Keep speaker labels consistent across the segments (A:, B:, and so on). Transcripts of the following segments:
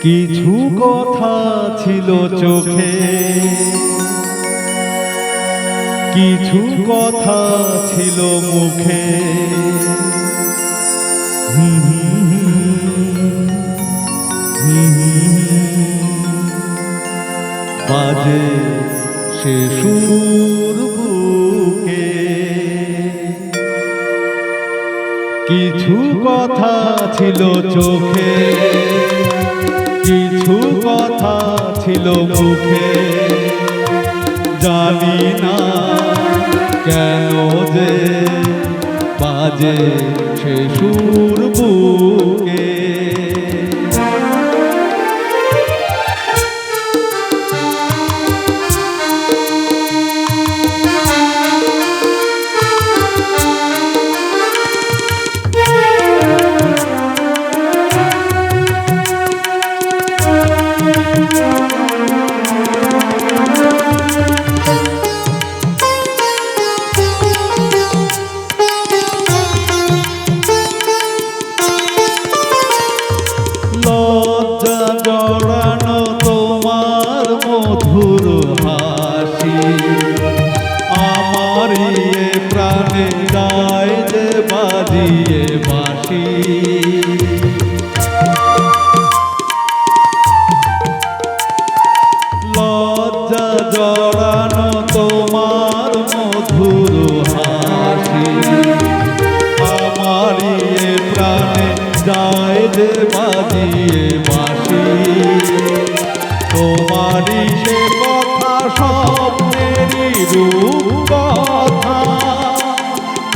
A: কিছু কথা ছিল চোখে, কিছু কথা ছিল মুখে, বাজে সে সুর বুকে। কিছু কথা ছিল চোখে, কিছু কথা ছিল মুখে, জানি না কেন যে বাজে সে সুর বুকে। লজ্জা জড়ানো তোমার মধুর হাসি, আমার প্রাণে যায় যে বাজিয়ে বাঁশি। লজ্জা জড়ানো তোমার মধুর হাসি, আমার প্রাণে যায় যে বাজিয়ে বাঁশি। তোমারই সে কথা স্বপ্নেরই রূপ কথা,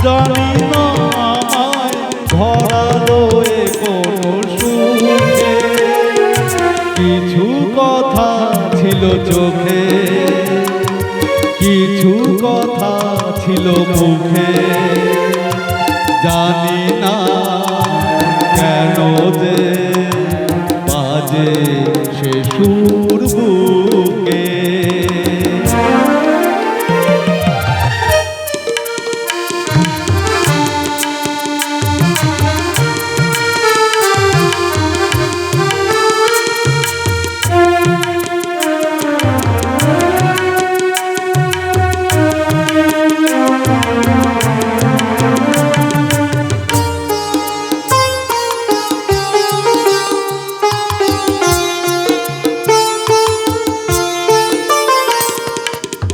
A: জানি না আমায় ধরালো এ কোন সুখে। কিছু কথা ছিল চোখে, কিছু কথা ছিল মুখে, জানি না কেন যে বাজে সে সুর বুকে।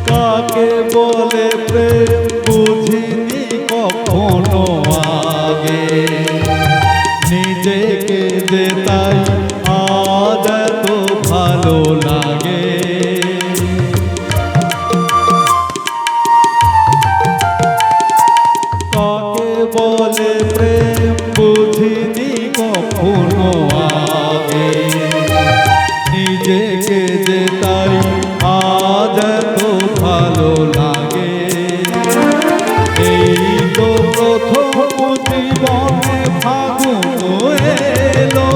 A: কাকে বলে প্রেম বুঝিনি কখনো আগে, নিজেকে যে তাই আজ এত ভালো লাগে। কাকে বলে প্রেম বুঝিনি কখনো আগে, নিজেকে যে তাই আজ এত ভালো লাগে। এই তো প্রথম জীবনে ফাগুন এলো,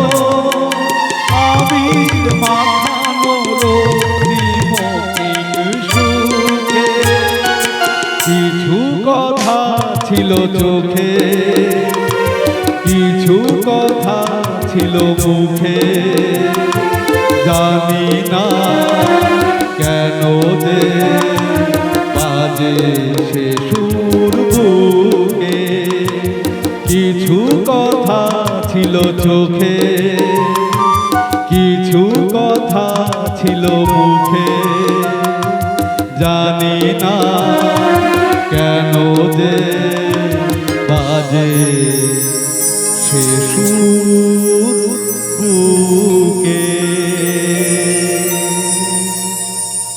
A: আবির মাখানো রক্তিম সুখে। কিছু কথা ছিল চোখে, কিছু কথা ছিল মুখে, জানি না কেন যে বাজে সে সুর বুকে। কিছু কথা ছিল চোখে, কিছু কথা ছিল মুখে, জানি না কেন যে বাজে সে সুর।